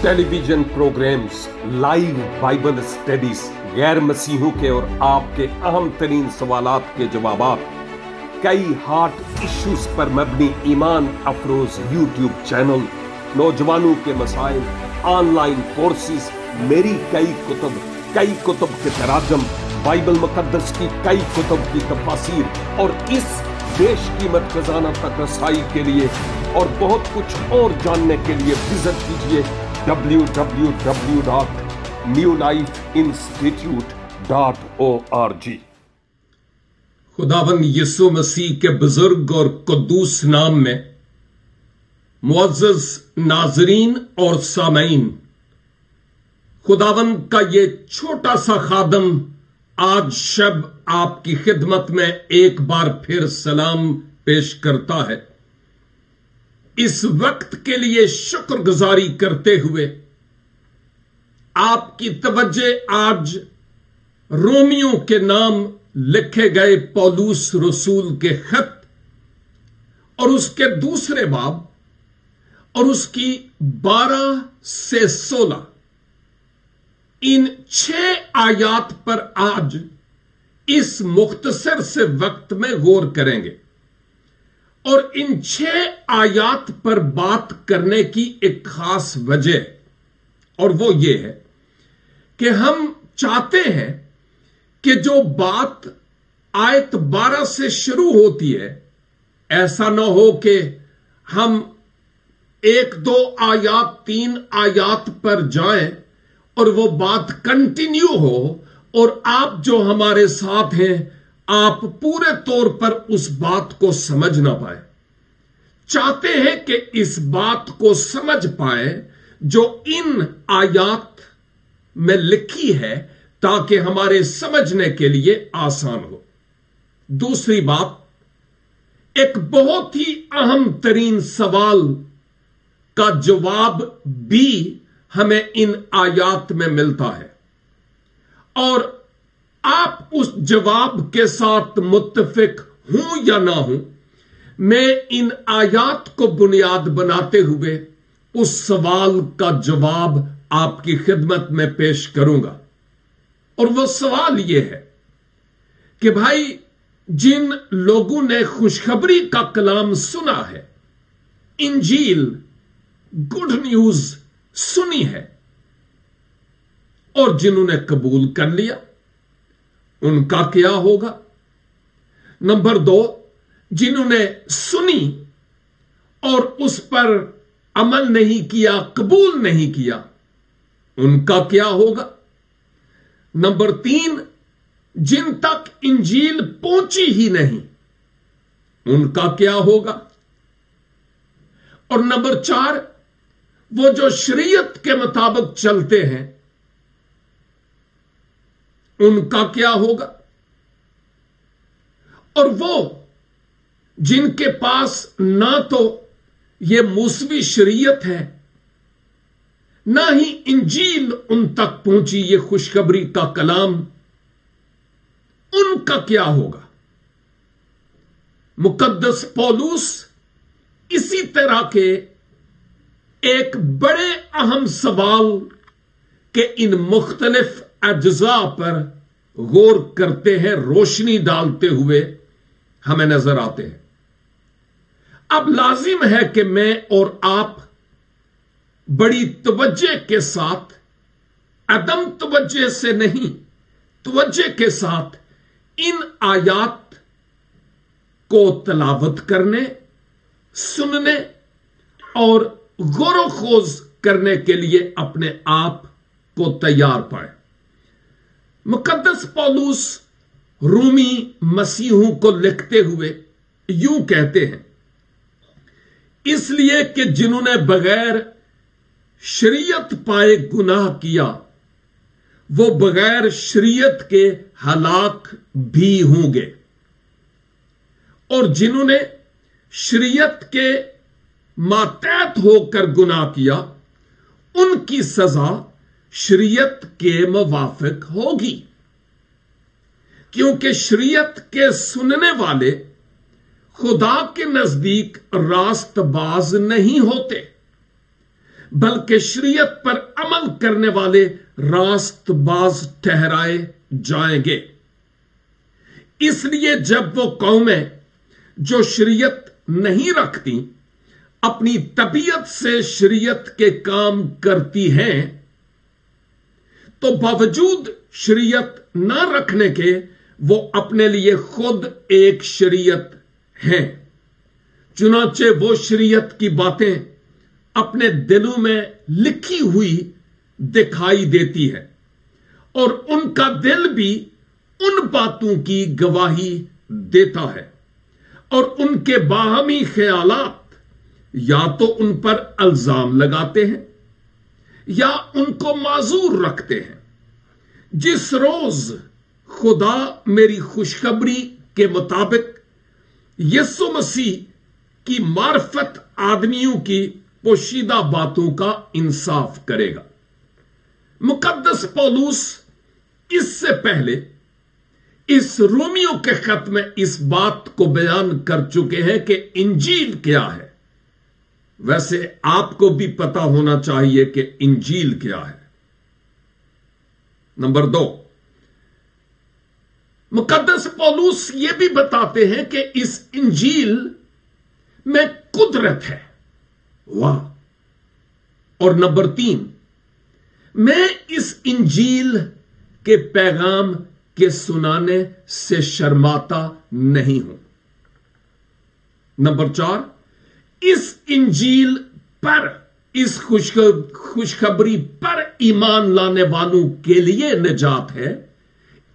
Television programmes, live Bible studies, गैर मसीहों के और आपके अहम तरीन सवालात के जवाबात, कई हार्ट इश्यूज पर मबनी ईमान अफरोज यूट्यूब चैनल, नौजवानों के मसाइल, ऑनलाइन कोर्सेज, मेरी कई कुतुब के तराजम, बाइबल मुकद्दस की कई कुतुब की तफासीर और इस बेशकीमत खजाना तक रसाई के लिए और बहुत कुछ और जानने के लिए विजिट कीजिए www.newlifeinstitute.org। खुदावंद यीशु मसीह के बुजुर्ग और कुद्दूस नाम में मुअज़्ज़ज़ नाज़रीन और सामईन, खुदावंद का ये छोटा सा खादम आज शब आपकी खिदमत में एक बार फिर सलाम पेश करता है। इस वक्त के लिए शुक्रगुजारी करते हुए आपकी तवज्जो आज रोमियो के नाम लिखे गए पौलुस रसूल के खत और उसके दूसरे बाब और उसकी 12 से 16 इन 6 आयात पर आज इस मुख्तसर से वक्त में गौर करेंगे और इन 6 आयात पर बात करने की एक खास वजह और वो ये है कि हम चाहते हैं कि जो बात आयत 12 से शुरू होती है, ऐसा ना हो कि हम 1, 2 आयात 3 आयात पर जाएं और वो बात कंटिन्यू हो और आप जो हमारे साथ हैं आप पूरे तौर पर उस बात को समझ ना पाए। चाहते हैं कि इस बात को समझ पाए जो इन आयात में लिखी है ताकि हमारे समझने के लिए आसान हो। दूसरी बात, एक बहुत ही अहम तरीन सवाल का जवाब भी हमें इन आयात में मिलता है और आप उस जवाब के साथ मुत्तफिक हूं या ना हूं, मैं इन आयात को बुनियाद बनाते हुए उस सवाल का जवाब आपकी खिदमत में पेश करूंगा। और वो सवाल ये है कि भाई, जिन लोगों ने खुशखबरी का कलाम सुना है, इंजील, गुड न्यूज सुनी है और जिन्होंने कबूल कर लिया, उनका क्या होगा? नंबर 2, जिन्होंने सुनी और उस पर अमल नहीं किया, कबूल नहीं किया, उनका क्या होगा? नंबर 3, जिन तक इंजील पहुंची ही नहीं, उनका क्या होगा? और नंबर 4, वो जो शरीयत के मुताबिक चलते हैं, उनका क्या होगा? और वो जिनके पास ना तो ये मूसवी शरीयत है, ना ही इंजील उन तक पहुंची, ये खुशखबरी का कलाम, उनका क्या होगा? मुकद्दस पौलुस इसी तरह के एक बड़े अहम सवाल के इन मुख्तलिफ अज्जा पर गौर करते हैं, रोशनी डालते हुए हमें नजर आते हैं। अब लाजिम है कि मैं और आप बड़ी तवज्जो के साथ, अदम तवज्जो से नहीं, तवज्जो के साथ इन आयात को तलावत करने, सुनने और गौर-व-खोज करने के लिए अपने आप को तैयार पाए। मुकद्दस पौलुस रूमी मसीहों को लिखते हुए यूं कहते हैं, इसलिए कि जिन्होंने बगैर शरीयत पाए गुनाह किया, वो बगैर शरीयत के हलाक भी होंगे, और जिन्होंने शरीयत के मातहत होकर गुनाह किया, उनकी सजा शरीयत के मुवाफिक होगी, क्योंकि शरीयत के सुनने वाले खुदा के नजदीक रास्तबाज नहीं होते, बल्कि शरीयत पर अमल करने वाले रास्तबाज ठहराए जाएंगे। इसलिए जब वो कौमें जो शरीयत नहीं रखती अपनी तबीयत से शरीयत के काम करती हैं, तो बावजूद शरीयत ना रखने के वो अपने लिए खुद एक शरीयत हैं। चुनाचे वो शरीयत की बातें अपने दिलों में लिखी हुई दिखाई देती है और उनका दिल भी उन बातों की गवाही देता है और उनके बाहमी ख्यालात या तो उन पर इल्जाम लगाते हैं या उनको माजूर रखते हैं। जिस रोज खुदा मेरी खुशखबरी के मुताबिक यीशु मसीह की मार्फत आदमियों की पोशीदा बातों का इंसाफ करेगा। मुकद्दस पौलुस इससे पहले इस रोमियो के खत में इस बात को बयान कर चुके हैं कि इंजील क्या है। वैसे आपको भी पता होना चाहिए कि इंजील क्या है। नंबर 2, मुकद्दस पौलुस ये भी बताते हैं कि इस इंजील में कुदरत है। वाह। और नंबर 3, मैं इस इंजील के पैगाम के सुनाने से शर्माता नहीं हूं। नंबर 4, इस इंजील पर, इस खुशखबरी पर ईमान लाने वालों के लिए निजात है।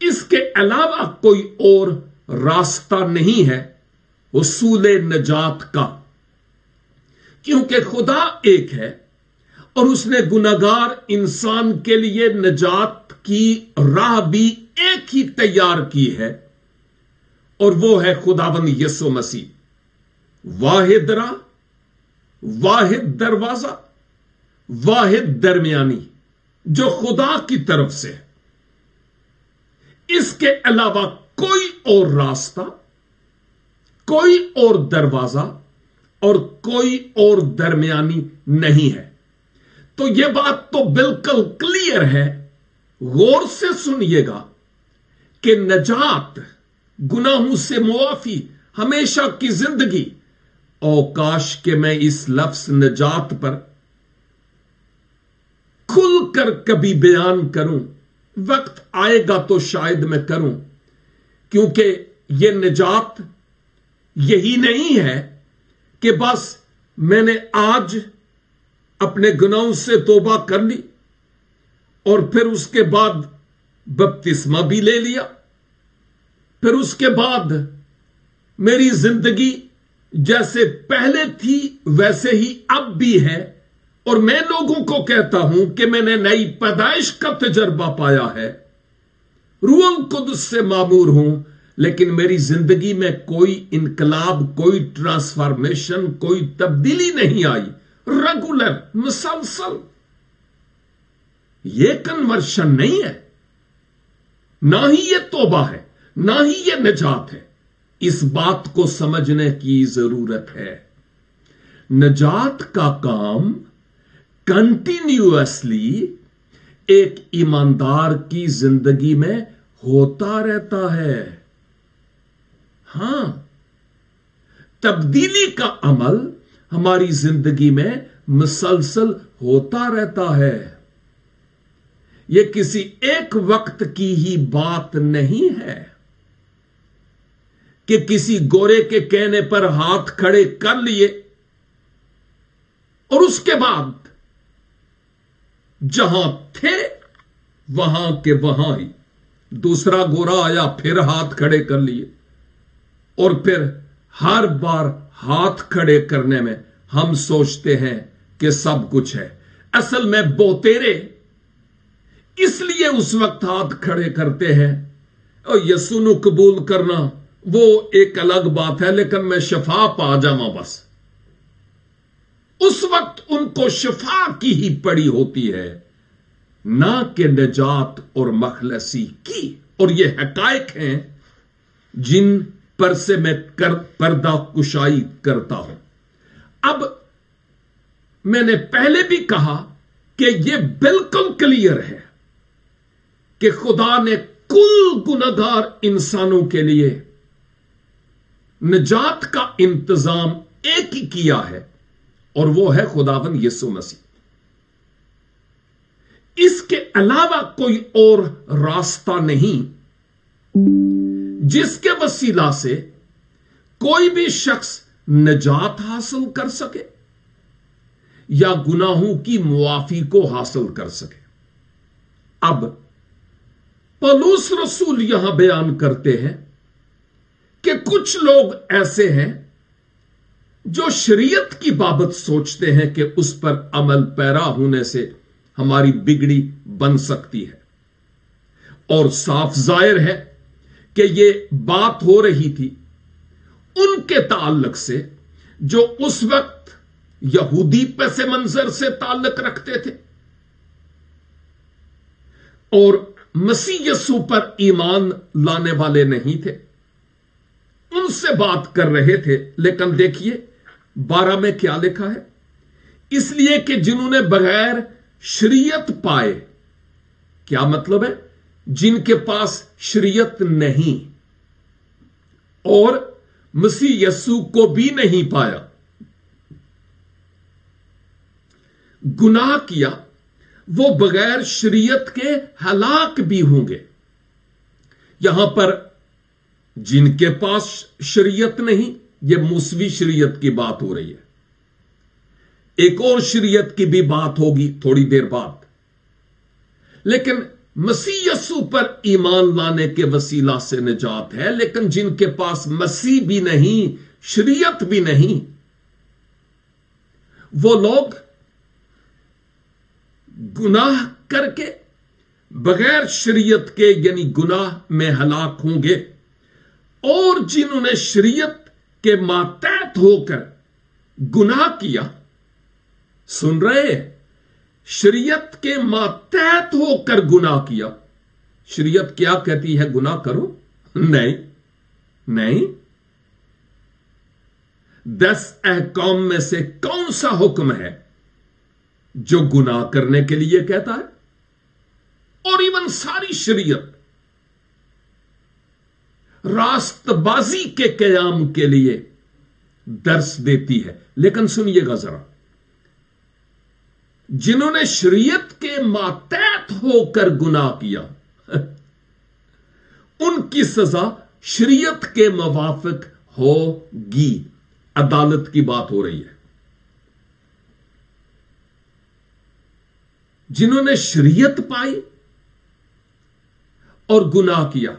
इसके अलावा कोई और रास्ता नहीं है हुसूल निजात का, क्योंकि खुदा एक है और उसने गुनहगार इंसान के लिए निजात की राह भी एक ही तैयार की है और वो है खुदावंद यीशु मसीह। वाहिद राह, वाहिद दरवाजा, वाहिद दरमियानी जो खुदा की तरफ से है। इसके अलावा कोई और रास्ता, कोई और दरवाजा और कोई और दरमियानी नहीं है। तो यह बात तो बिल्कुल क्लियर है, गौर से सुनिएगा कि नजात, गुनाहों से मुआफी, हमेशा की जिंदगी, औकाश के मैं इस लफ्ज नजात पर खुलकर कभी बयान करूं, वक्त आएगा तो शायद मैं करूं, क्योंकि यह निजात यही नहीं है कि बस मैंने आज अपने गुनाहों से तौबा कर ली और फिर उसके बाद बपतिस्मा भी ले लिया, फिर उसके बाद मेरी जिंदगी जैसे पहले थी वैसे ही अब भी है और मैं लोगों को कहता हूं कि मैंने नई पैदाइश का तजर्बा पाया है, रूह कुद्स से मामूर हूं, लेकिन मेरी जिंदगी में कोई इनकलाब, कोई ट्रांसफॉर्मेशन, कोई तब्दीली नहीं आई। रेगुलर, मुसलसल, ये कन्वर्शन नहीं है, ना ही ये तौबा है, ना ही ये निजात है। इस बात को समझने की जरूरत है। निजात का काम कंटिन्यूअसली एक ईमानदार की जिंदगी में होता रहता है। हां, तब्दीली का अमल हमारी जिंदगी में मुसलसल होता रहता है। यह किसी एक वक्त की ही बात नहीं है कि किसी गोरे के कहने पर हाथ खड़े कर लिए और उसके बाद जहां थे वहां के वहां ही दूसरा गोरा आया, फिर हाथ खड़े कर लिए और फिर हर बार हाथ खड़े करने में हम सोचते हैं कि सब कुछ है। असल में बोतेरे इसलिए उस वक्त हाथ खड़े करते हैं और यीशु नु कबूल करना वो एक अलग बात है, लेकिन मैं शफा पा जावा बस। उस वक्त उनको शफा की ही पड़ी होती है, ना कि निजात और मखलसी की। और ये हकायक हैं जिन पर से मैं पर्दा कुशाई करता हूं। अब मैंने पहले भी कहा कि यह बिल्कुल क्लियर है कि खुदा ने कुल गुनहगार इंसानों के लिए निजात का इंतजाम एक ही किया है, और वो है खुदावंद यीशु मसीह। इसके अलावा कोई और रास्ता नहीं जिसके वसीला से कोई भी शख्स निजात हासिल कर सके या गुनाहों की मुआफी को हासिल कर सके। अब पौलुस रसूल यहां बयान करते हैं कि कुछ लोग ऐसे हैं जो शरीयत की बाबत सोचते हैं कि उस पर अमल पैरा होने से हमारी बिगड़ी बन सकती है, और साफ जाहिर है कि यह बात हो रही थी उनके ताल्लुक से जो उस वक्त यहूदी पस मंजर से ताल्लुक रखते थे और मसीह यीशु पर ईमान लाने वाले नहीं थे। उनसे बात कर रहे थे, लेकिन देखिए 12 में क्या लिखा है, इसलिए कि जिन्होंने बगैर शरीयत पाए, क्या मतलब है, जिनके पास शरीयत नहीं और मसीह यीशु को भी नहीं पाया, गुनाह किया, वो बगैर शरीयत के हलाक भी होंगे। यहां पर जिनके पास शरीयत नहीं, यह मूसवी शरीयत की बात हो रही है। एक और शरीयत की भी बात होगी थोड़ी देर बाद, लेकिन मसीह यीशु पर ईमान लाने के वसीला से निजात है। लेकिन जिनके पास मसीह भी नहीं, शरीयत भी नहीं, वो लोग गुनाह करके बगैर शरीयत के यानी गुनाह में हलाक होंगे। और जिन्होंने शरीयत के मातहत होकर गुनाह किया, सुन रहे हैं, शरीयत के मातहत होकर गुनाह किया। शरीयत क्या कहती है, गुनाह करो? नहीं नहीं। 10 अहकाम में से कौन सा हुक्म है जो गुनाह करने के लिए कहता है? और इवन सारी शरीयत रास्तबाजी के कयाम के लिए दर्स देती है। लेकिन सुनिएगा जरा, जिन्होंने शरीयत के मातहत होकर गुनाह किया उनकी सजा शरीयत के मुवाफिक होगी। अदालत की बात हो रही है। जिन्होंने शरीयत पाई और गुनाह किया।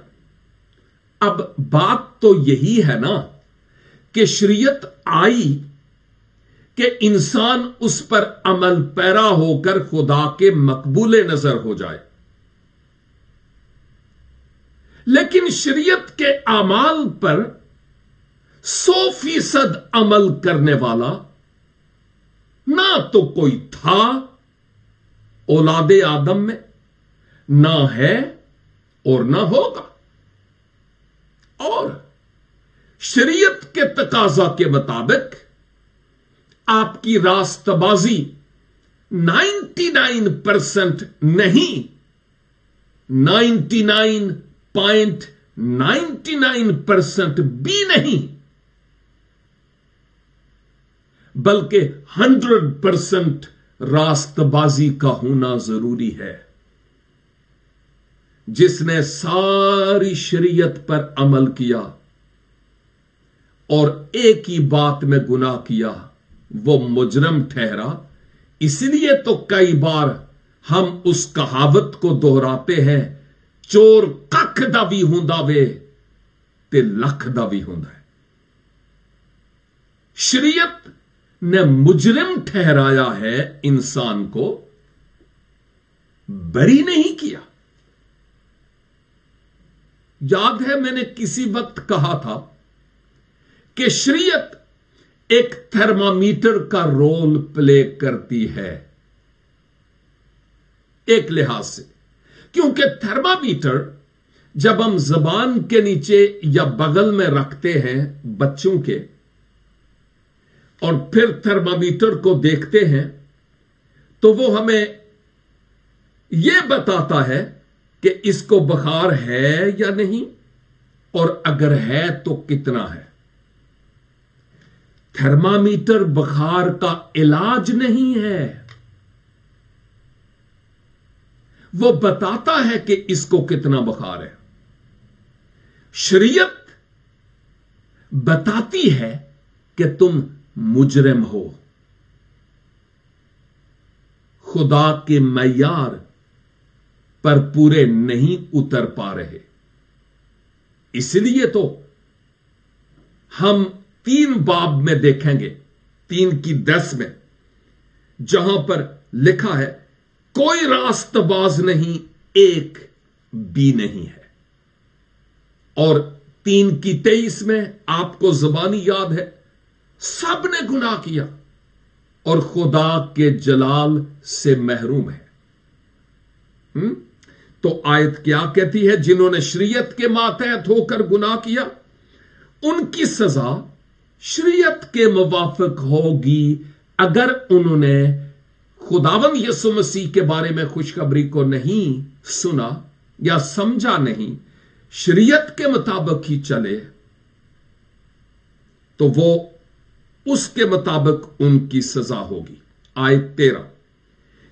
अब बात तो यही है ना कि शरीयत आई कि इंसान उस पर अमल पैरा होकर खुदा के मकबूले नजर हो जाए। लेकिन शरीयत के अमाल पर 100% अमल करने वाला ना तो कोई था औलादे आदम में, ना है और ना होगा। और शरीयत के तकाजा के मुताबिक आपकी रास्तबाजी 99% नहीं, 99.99% भी नहीं, बल्कि 100% रास्तबाजी का होना जरूरी है। जिसने सारी शरीयत पर अमल किया और एक ही बात में गुनाह किया, वो मुजरम ठहरा। इसलिए तो कई बार हम उस कहावत को दोहराते हैं, चोर कख दा भी हुंदा वे ते लख दा भी हुंदा है। शरीयत ने मुजरिम ठहराया है, इंसान को बरी नहीं किया। याद है मैंने किसी वक्त कहा था कि शरीयत एक थर्मामीटर का रोल प्ले करती है एक लिहाज से, क्योंकि थर्मामीटर जब हम जबान के नीचे या बगल में रखते हैं बच्चों के, और फिर थर्मामीटर को देखते हैं तो वो हमें यह बताता है कि इसको बुखार है या नहीं, और अगर है तो कितना है। थर्मामीटर बुखार का इलाज नहीं है, वो बताता है कि इसको कितना बुखार है। शरीयत बताती है कि तुम मुजरिम हो, खुदा के मयार पर पूरे नहीं उतर पा रहे। इसलिए तो हम 3 बाब में देखेंगे, 3:10 में, जहां पर लिखा है कोई रास्तबाज नहीं, एक भी नहीं है। और 3:23 में आपको ज़बानी याद है, सब ने गुनाह किया और खुदा के जलाल से महरूम है। तो आयत क्या कहती है? जिन्होंने शरीयत के मातहत होकर गुनाह किया, उनकी सजा शरीयत के मुवाफिक होगी अगर उन्होंने खुदावंद यीशु मसीह के बारे में खुशखबरी को नहीं सुना या समझा नहीं, शरीयत के मुताबिक ही चले, तो वो उसके मुताबिक उनकी सजा होगी। आयत 13,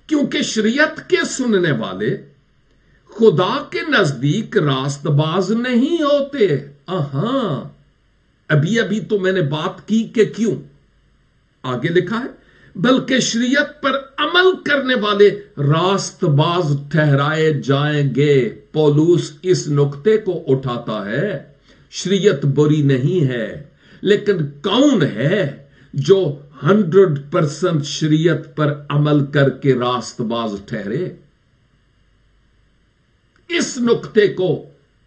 क्योंकि शरीयत के सुनने वाले खुदा के नजदीक रास्तबाज नहीं होते। अभी अभी तो मैंने बात की कि क्यों। आगे लिखा है, बल्कि शरीयत पर अमल करने वाले रास्तबाज ठहराए जाएंगे। पौलुस इस नुक्ते को उठाता है, शरीयत बुरी नहीं है, लेकिन कौन है जो 100% शरीयत पर अमल करके रास्तबाज ठहरे? इस नुक्ते को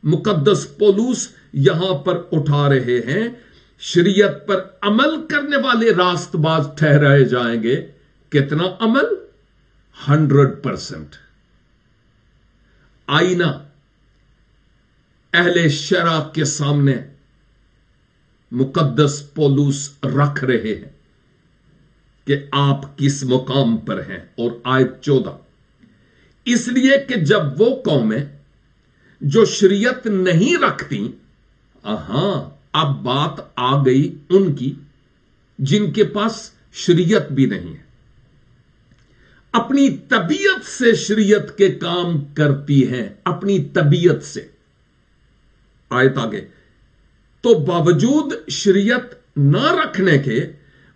मुकद्दस पौलुस यहां पर उठा रहे हैं। शरीयत पर अमल करने वाले रास्तबाज ठहराए जाएंगे। कितना अमल? 100%। आईना अहले शरा के सामने मुकद्दस पौलुस रख रहे हैं कि आप किस मुकाम पर हैं। और आयत 14, इसलिए कि जब वो कौमें जो शरीयत नहीं रखती, अब बात आ गई उनकी जिनके पास शरीयत भी नहीं है, अपनी तबीयत से शरीयत के काम करती हैं, अपनी तबीयत से। आयत आगे, तो बावजूद शरीयत ना रखने के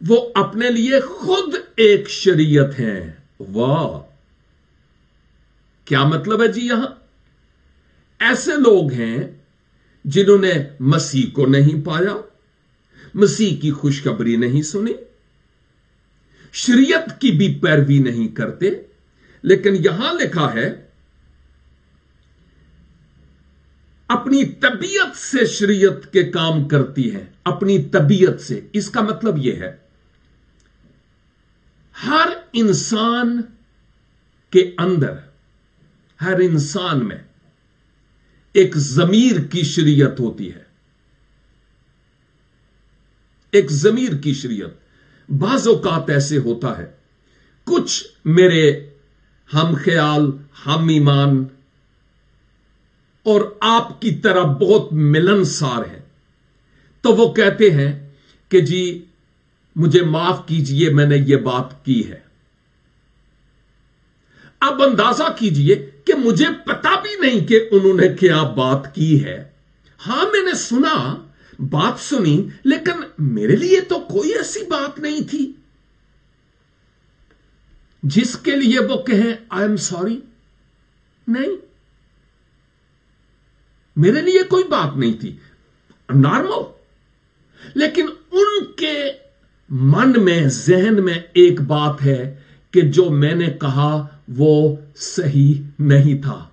वो अपने लिए खुद एक शरीयत हैं। वाह, क्या मतलब है जी? यहां ऐसे लोग हैं जिन्होंने मसीह को नहीं पाया, मसीह की खुशखबरी नहीं सुनी, शरीयत की भी पैरवी नहीं करते, लेकिन यहां लिखा है अपनी तबीयत से शरीयत के काम करती है। अपनी तबीयत से, इसका मतलब यह है हर इंसान के अंदर, हर इंसान में एक ज़मीर की शरीयत होती है। एक ज़मीर की शरीयत। बाज़ औक़ात ऐसे होता है, कुछ मेरे हम ख्याल, हम ईमान और आपकी तरह बहुत मिलनसार हैं, तो वो कहते हैं कि जी मुझे माफ कीजिए, मैंने ये बात की है। अब अंदाजा कीजिए कि मुझे पता भी नहीं कि उन्होंने क्या बात की है। हां, मैंने सुना, बात सुनी, लेकिन मेरे लिए तो कोई ऐसी बात नहीं थी जिसके लिए वो कहें आई एम सॉरी। नहीं, मेरे लिए कोई बात नहीं थी, नॉर्मल। लेकिन उनके मन में, जहन में एक बात है कि जो मैंने कहा वो सही नहीं था,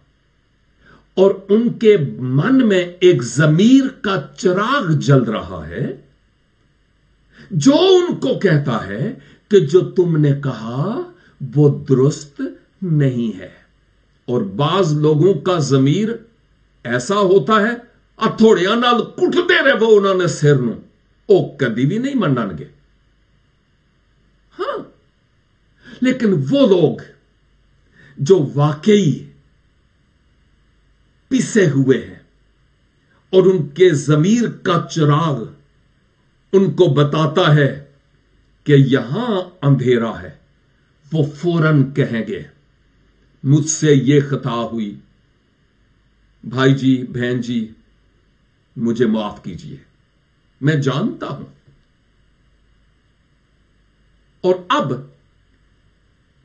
और उनके मन में एक ज़मीर का चिराग जल रहा है जो उनको कहता है कि जो तुमने कहा वो दुरुस्त नहीं है। और बाज लोगों का ज़मीर ऐसा होता है, हथौड़ियां नाल कुटते रहे वो उन्होंने सिर नूं, ओ कदी भी नहीं मनणगे। लेकिन वो लोग जो वाकई पिसे हुए हैं और उनके ज़मीर का चिराग उनको बताता है कि यहां अंधेरा है, वो फौरन कहेंगे मुझसे ये खता हुई, भाई जी बहन जी मुझे माफ कीजिए, मैं जानता हूं। और अब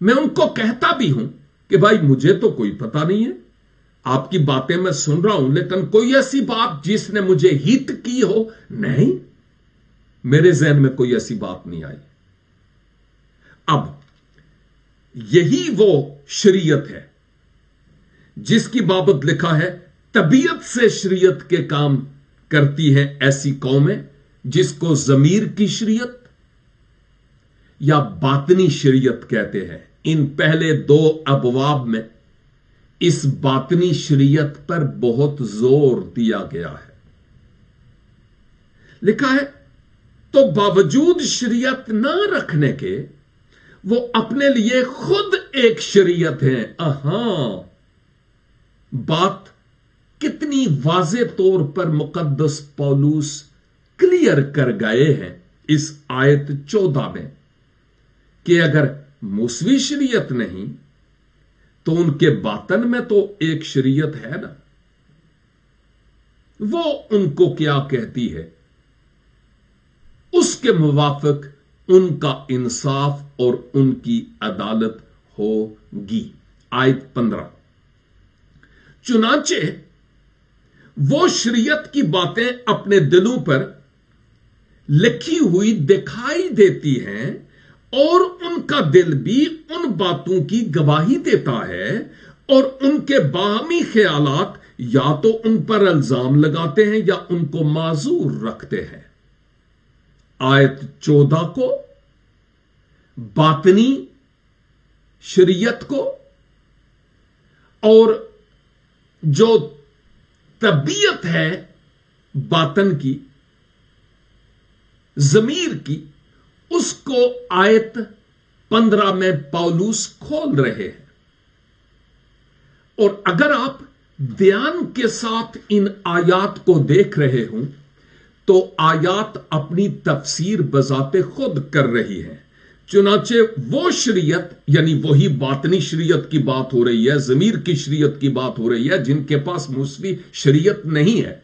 मैं उनको कहता भी हूं कि भाई मुझे तो कोई पता नहीं है, आपकी बातें मैं सुन रहा हूं, लेकिन कोई ऐसी बात जिसने मुझे हित की हो, नहीं, मेरे जहन में कोई ऐसी बात नहीं आई। अब यही वो शरीयत है जिसकी बाबत लिखा है, तबीयत से शरीयत के काम करती है ऐसी कौमें जिसको ज़मीर की शरीयत या बातनी शरीयत कहते हैं। इन पहले 2 अबवाब में इस बातनी शरीयत पर बहुत जोर दिया गया है। लिखा है, तो बावजूद शरीयत ना रखने के वो अपने लिए खुद एक शरीयत है। बात कितनी वाज़े तौर पर मुकद्दस पौलुस क्लियर कर गए हैं इस आयत 14 में कि अगर मूसवी शरीयत नहीं तो उनके बातन में तो एक शरीयत है ना। वो उनको क्या कहती है, उसके मुवाफिक उनका इंसाफ और उनकी अदालत होगी। आयत 15, चुनांचे वो शरीयत की बातें अपने दिलों पर लिखी हुई दिखाई देती हैं और उनका दिल भी उन बातों की गवाही देता है और उनके बाहमी ख्यालात या तो उन पर इल्जाम लगाते हैं या उनको माजूर रखते हैं। आयत 14 को बातनी शरीयत को और जो तबीयत है बातन की, ज़मीर की, उसको आयत 15 में पौलुस खोल रहे हैं। और अगर आप ध्यान के साथ इन आयात को देख रहे हों तो आयात अपनी तफसीर बजाते खुद कर रही है। चुनाचे वो शरीयत यानी वही बातनी शरीयत की बात हो रही है, ज़मीर की शरीयत की बात हो रही है, जिनके पास मूसवी शरीयत नहीं है।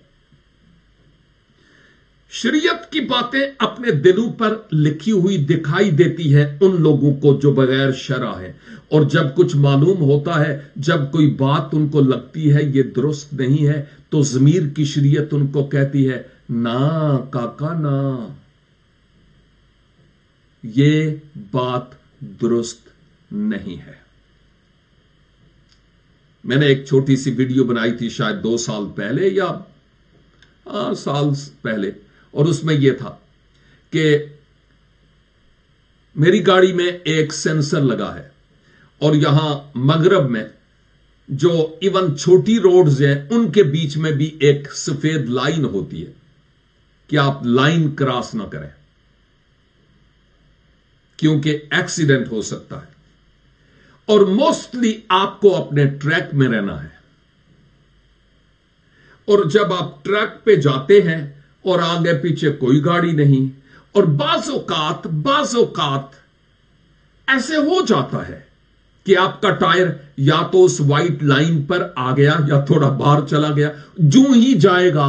शरीयत की बातें अपने दिलों पर लिखी हुई दिखाई देती है उन लोगों को जो बगैर शरा है, और जब कुछ मालूम होता है, जब कोई बात उनको लगती है ये दुरुस्त नहीं है, तो ज़मीर की शरीयत उनको कहती है ना काका ना, ये बात दुरुस्त नहीं है। मैंने एक छोटी सी वीडियो बनाई थी शायद 2 साल पहले या साल पहले, और उसमें यह था कि मेरी गाड़ी में एक सेंसर लगा है और यहां मगरब में जो इवन छोटी रोड्स हैं उनके बीच में भी एक सफेद लाइन होती है कि आप लाइन क्रॉस ना करें क्योंकि एक्सीडेंट हो सकता है, और मोस्टली आपको अपने ट्रैक में रहना है। और जब आप ट्रैक पे जाते हैं और आगे पीछे कोई गाड़ी नहीं, और बाज़ औकात ऐसे हो जाता है कि आपका टायर या तो उस वाइट लाइन पर आ गया या थोड़ा बाहर चला गया, जो ही जाएगा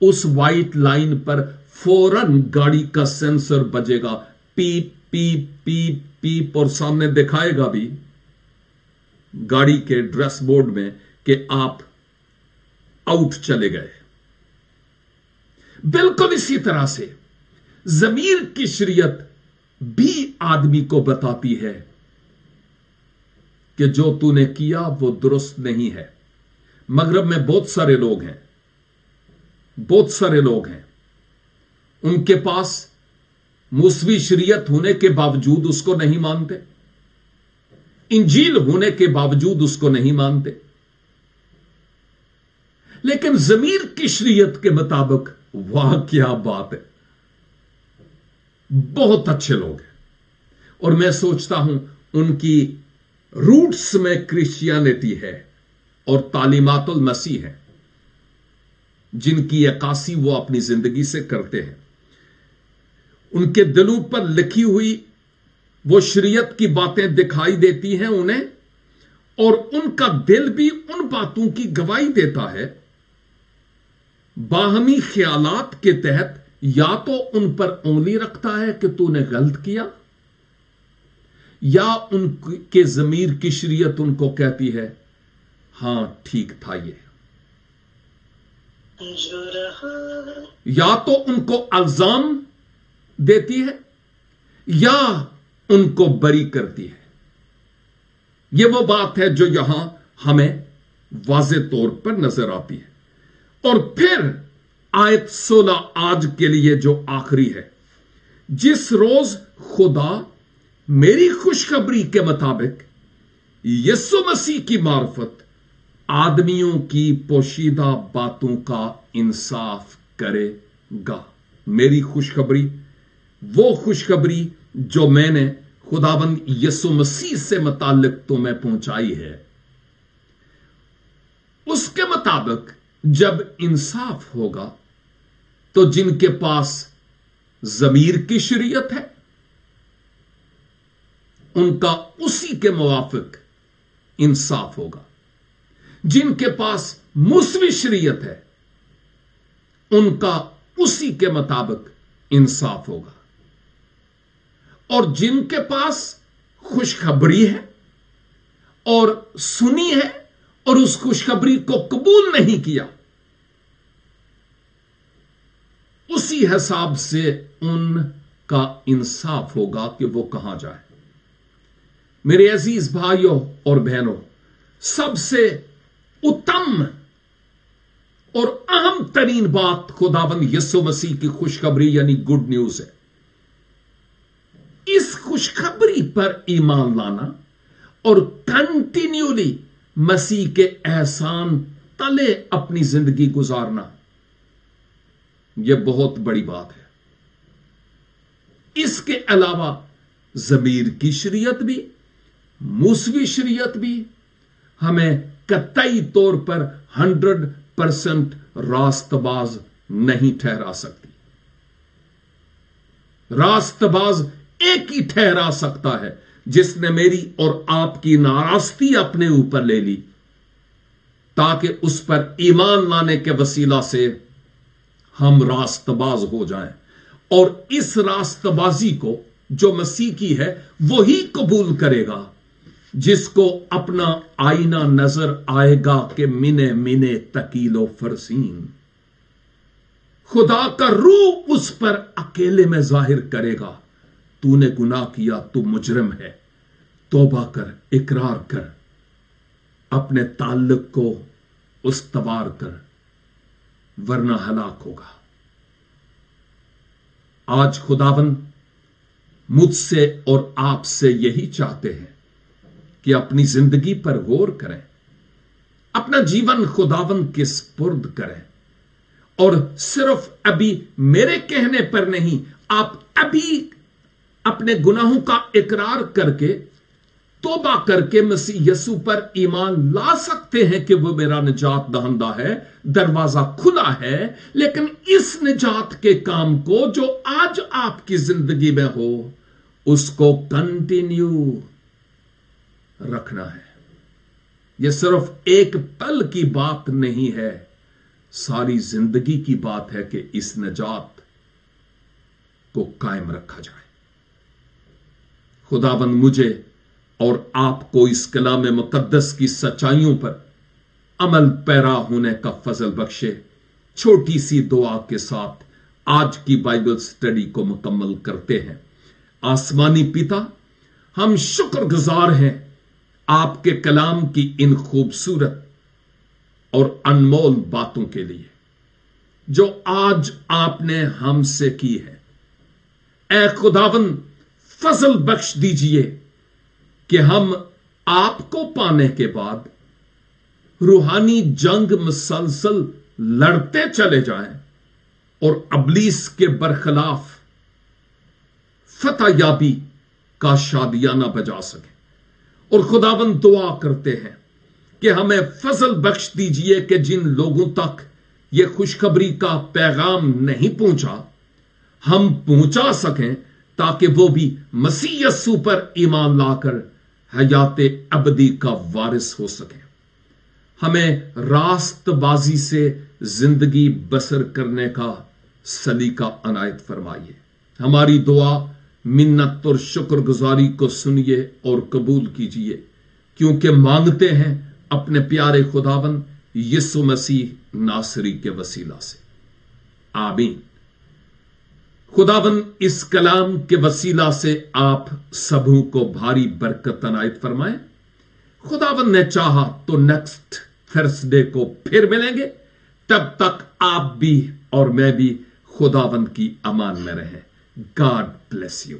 उस वाइट लाइन पर फौरन गाड़ी का सेंसर बजेगा, पीप पीप पीप पीप, और सामने दिखाएगा भी गाड़ी के डैशबोर्ड में कि आप आउट चले गए। बिल्कुल इसी तरह से ज़मीर की शरीयत भी आदमी को बताती है कि जो तूने किया वो दुरुस्त नहीं है। मगरब में बहुत सारे लोग हैं, उनके पास मूसवी शरीयत होने के बावजूद उसको नहीं मानते, इंजील होने के बावजूद उसको नहीं मानते, लेकिन ज़मीर की शरीयत के मुताबिक वाह क्या बात है, बहुत अच्छे लोग हैं। और मैं सोचता हूं उनकी रूट्स में क्रिश्चियनिटी है और तालीमातुल मसीह है, जिनकी अक्कासी वो अपनी जिंदगी से करते हैं। उनके दिलों पर लिखी हुई वो शरीयत की बातें दिखाई देती हैं उन्हें, और उनका दिल भी उन बातों की गवाही देता है। बाहमी ख्यालात के तहत या तो उन पर उंगली रखता है कि तूने गलत किया, या उनके ज़मीर की शरीयत उनको कहती है हां ठीक था ये। या तो उनको अल्जाम देती है या उनको बरी करती है। यह वो बात है जो यहां हमें वाज़े तौर पर नजर आती है। और फिर आयत 16 आज के लिए जो आखिरी है, जिस रोज खुदा मेरी खुशखबरी के मुताबिक यीशु मसीह की मार्फत आदमियों की पोशीदा बातों का इंसाफ करेगा। मेरी खुशखबरी, वो खुशखबरी जो मैंने खुदाबंद यीशु मसीह से मुताल्लिक तुम्हें पहुंचाई है, उसके मुताबिक जब इंसाफ होगा तो जिनके पास ज़मीर की शरीयत है उनका उसी के मुवाफिक इंसाफ होगा। जिनके पास मूसवी शरीयत है उनका उसी के मुताबिक इंसाफ होगा। और जिनके पास खुशखबरी है और सुनी है और उस खुशखबरी को कबूल नहीं किया, उसी हिसाब से उनका इंसाफ होगा कि वो कहां जाए। मेरे अजीज भाइयों और बहनों, सबसे उत्तम और अहम तरीन बात खुदाबंद यीशु मसीह की खुशखबरी यानी गुड न्यूज है। इस खुशखबरी पर ईमान लाना और कंटिन्यूली मसीह के एहसान तले अपनी जिंदगी गुजारना, यह बहुत बड़ी बात है। इसके अलावा ज़मीर की शरीयत भी, मूसवी शरीयत भी हमें कतई तौर पर 100% रास्तबाज नहीं ठहरा सकती। रास्तबाज एक ही ठहरा सकता है जिसने मेरी और आपकी नाराजगी अपने ऊपर ले ली, ताकि उस पर ईमान लाने के वसीला से हम रास्तबाज हो जाएं। और इस रास्तबाजी को जो मसीह की है वही कबूल करेगा जिसको अपना आईना नजर आएगा कि मिने मिने तकीलो फरसीन। खुदा का रूह उस पर अकेले में जाहिर करेगा, तूने गुनाह किया, तू मुजरिम है, तौबा कर, इकरार कर, अपने ताल्लुक को उस्तवार कर, वरना हलाक होगा। आज खुदावंद मुझसे और आपसे यही चाहते हैं कि अपनी जिंदगी पर गौर करें, अपना जीवन खुदावंद के सुपुर्द करें, और सिर्फ अभी मेरे कहने पर नहीं, आप अभी अपने गुनाहों का इकरार करके तौबा करके मसीह यीशु पर ईमान ला सकते हैं कि वो मेरा निजात दहंदा है। दरवाजा खुला है, लेकिन इस निजात के काम को जो आज आपकी जिंदगी में हो उसको कंटिन्यू रखना है। यह सिर्फ एक पल की बात नहीं है, सारी जिंदगी की बात है कि इस निजात को कायम रखा जाए। खुदाबंद मुझे और आपको इस कलाम मुकद्दस की सच्चाइयों पर अमल पैरा होने का फजल बख्शे। छोटी सी दुआ के साथ आज की बाइबल स्टडी को मुकम्मल करते हैं। आसमानी पिता, हम शुक्रगुजार हैं आपके कलाम की इन खूबसूरत और अनमोल बातों के लिए जो आज आपने हमसे की है। ऐ खुदावंद, फजल बख्श दीजिए कि हम आपको पाने के बाद रूहानी जंग मुसलसल लड़ते चले जाएं और अबलीस के बरखिलाफ फतह याबी का शादियाना बजा सकें। اور خداوند دعا کرتے ہیں کہ ہمیں فضل بخش دیجئے کہ جن لوگوں تک یہ خوشخبری کا پیغام نہیں پہنچا ہم پہنچا سکیں تاکہ وہ بھی مسیح یسوع پر ایمان لا کر حیات ابدی کا وارث ہو سکیں۔ ہمیں راست بازی سے زندگی بسر کرنے کا سلیقہ عنایت فرمائیے۔ ہماری دعا، منت اور شکر گزاری کو سنیے اور قبول کیجیے، کیونکہ مانگتے ہیں اپنے پیارے خداوند یسوع مسیح ناصری کے وسیلہ سے، آمین۔ خداوند اس کلام کے وسیلہ سے آپ سبوں کو بھاری برکت عنایت فرمائے۔ خداوند نے چاہا تو نیکسٹ تھرسڈے کو پھر ملیں گے، تب تک آپ بھی اور میں بھی خداوند کی امان میں رہیں۔ God bless you.